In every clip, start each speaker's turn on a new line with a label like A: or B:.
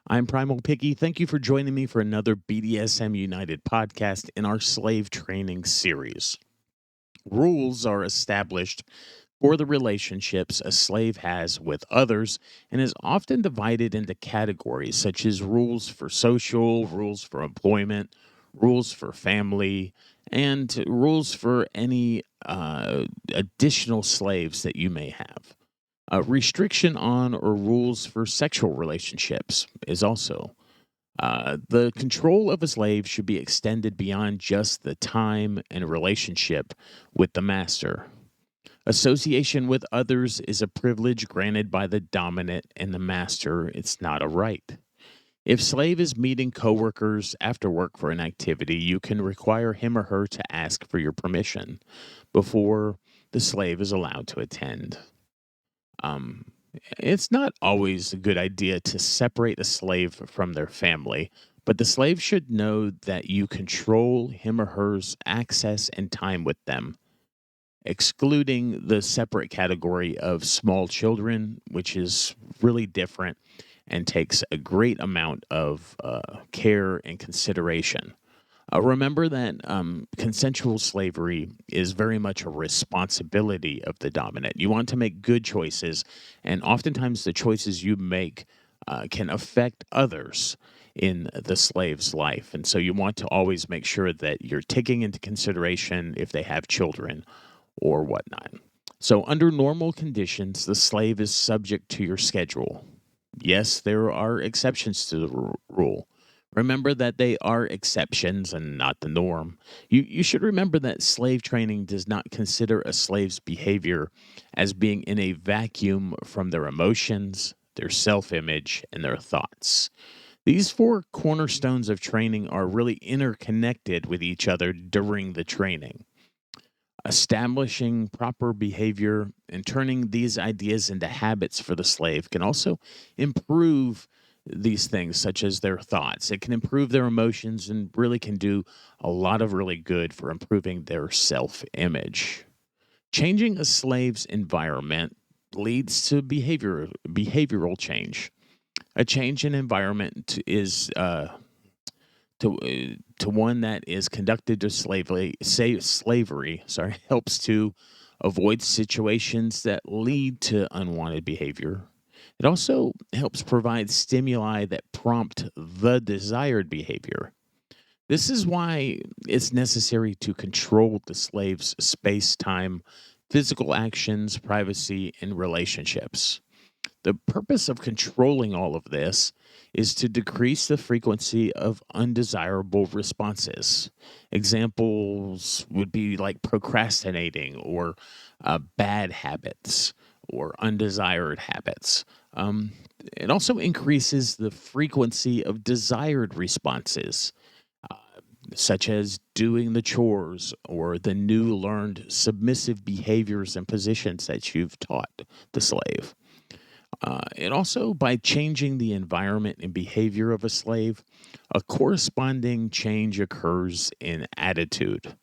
A: I'm Primal Piggy. Thank you for joining me for another BDSM United podcast in our slave training series. Rules are established for the relationships a slave has with others and is often divided into categories such as rules for social, rules for employment, rules for family, and rules for any additional slaves that you may have. A restriction on or rules for sexual relationships is also. The control of a slave should be extended beyond just the time and relationship with the master. Association with others is a privilege granted by the dominant and the master. It's not a right. If slave is meeting coworkers after work for an activity, you can require him or her to ask for your permission before the slave is allowed to attend. Um, it's not always a good idea to separate a slave from their family, but the slave should know that you control him or her's access and time with them, excluding the separate category of small children, which is really different and takes a great amount of care and consideration. Remember that consensual slavery is very much a responsibility of the dominant. You want to make good choices, and oftentimes the choices you make can affect others in the slave's life. And so you want to always make sure that you're taking into consideration if they have children or whatnot. So, under normal conditions, the slave is subject to your schedule. Yes, there are exceptions to the rule. Remember that they are exceptions and not the norm. You should remember that slave training does not consider a slave's behavior as being in a vacuum from their emotions, their self image, and their thoughts. These four cornerstones of training are really interconnected with each other during the training. Establishing proper behavior and turning these ideas into habits for the slave can also improve these things, such as their thoughts. It can improve their emotions and really can do a lot of really good for improving their self image. Changing a slave's environment leads to behavioral change. A change in environment is to one that is conducted to slavery helps to avoid situations that lead to unwanted behavior. It also helps provide stimuli that prompt the desired behavior. This is why it's necessary to control the slave's space time, physical actions, privacy, and relationships. The purpose of controlling all of this is to decrease the frequency of undesirable responses. Examples would be like procrastinating or bad habits or undesired habits. Um, it also increases the frequency of desired responses, uh, such as doing the chores or the new learned submissive behaviors and positions that you've taught the slave. And also, by changing the environment and behavior of a slave, a corresponding change occurs in attitude.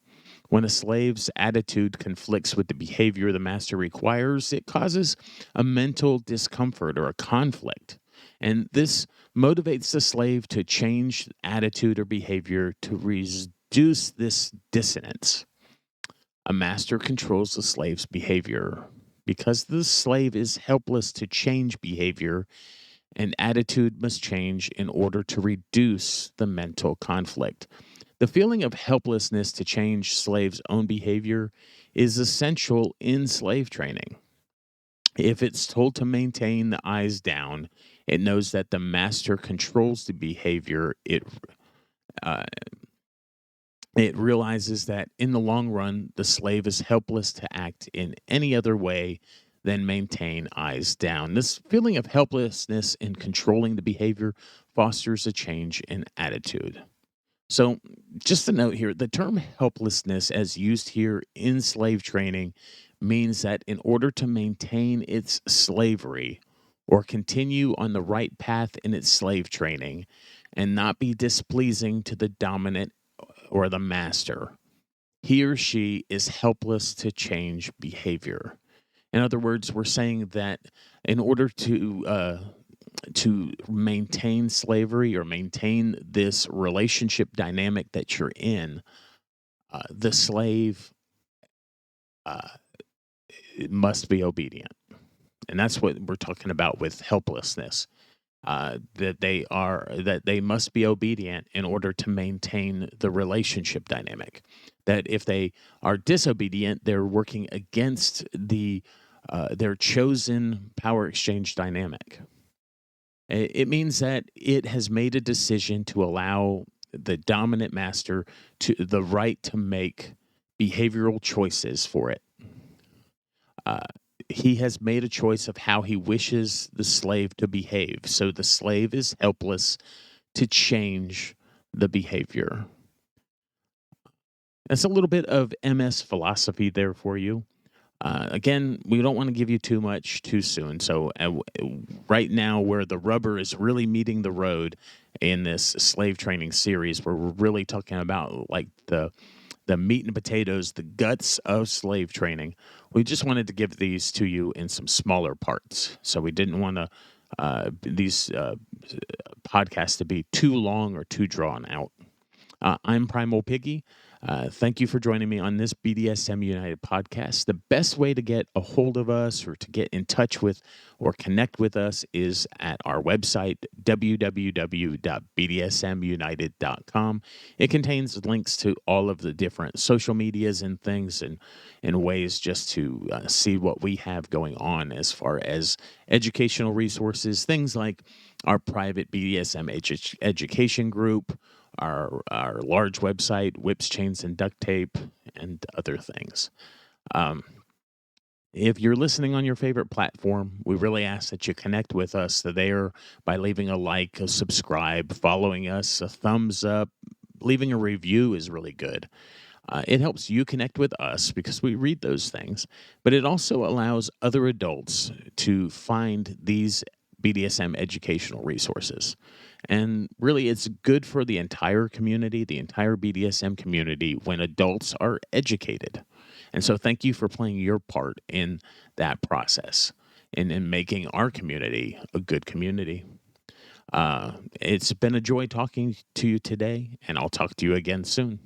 A: When a slave's attitude conflicts with the behavior the master requires, it causes a mental discomfort or a conflict. And this motivates the slave to change attitude or behavior to reduce this dissonance. A master controls the slave's behavior. Because the slave is helpless to change behavior, an attitude must change in order to reduce the mental conflict. The feeling of helplessness to change slaves' own behavior is essential in slave training. If it's told to maintain the eyes down, it knows that the master controls the behavior. Uh, it realizes that in the long run, the slave is helpless to act in any other way than maintain eyes down. This feeling of helplessness in controlling the behavior fosters a change in attitude. So, just a note here, the term helplessness, as used here in slave training, means that in order to maintain its slavery or continue on the right path in its slave training and not be displeasing to the dominant or the master, he or she is helpless to change behavior. In other words, we're saying that in order to to maintain slavery or maintain this relationship dynamic that you're in, the slave uh, must be obedient. And that's what we're talking about with helplessness. That they must be obedient in order to maintain the relationship dynamic. That if they are disobedient, they're working against their chosen power exchange dynamic. It means that it has made a decision to allow the dominant master to the right to make behavioral choices for it. Uh, he has made a choice of how he wishes the slave to behave. So the slave is helpless to change the behavior. That's a little bit of MS philosophy there for you. Again, we don't want to give you too much too soon. So, right now, where the rubber is really meeting the road in this slave training series, where we're really talking about like the meat and potatoes, the guts of slave training, we just wanted to give these to you in some smaller parts. So we didn't want to these podcasts to be too long or too drawn out. I'm Primal Piggy. Thank you for joining me on this BDSM United podcast. The best way to get a hold of us or to get in touch with or connect with us is at our website, www.bdsmunited.com. It contains links to all of the different social medias and things and ways just to see what we have going on as far as educational resources, things like our private BDSM education group, our large website, whips, chains, and duct tape, and other things. Um, if you're listening on your favorite platform, we really ask that you connect with us there by leaving a like, a subscribe, following us, a thumbs up, leaving a review is really good. It helps you connect with us because we read those things, but it also allows other adults to find these BDSM educational resources. And really, it's good for the entire community, the entire BDSM community, when adults are educated. And so, thank you for playing your part in that process and in making our community a good community. It's been a joy talking to you today, and I'll talk to you again soon.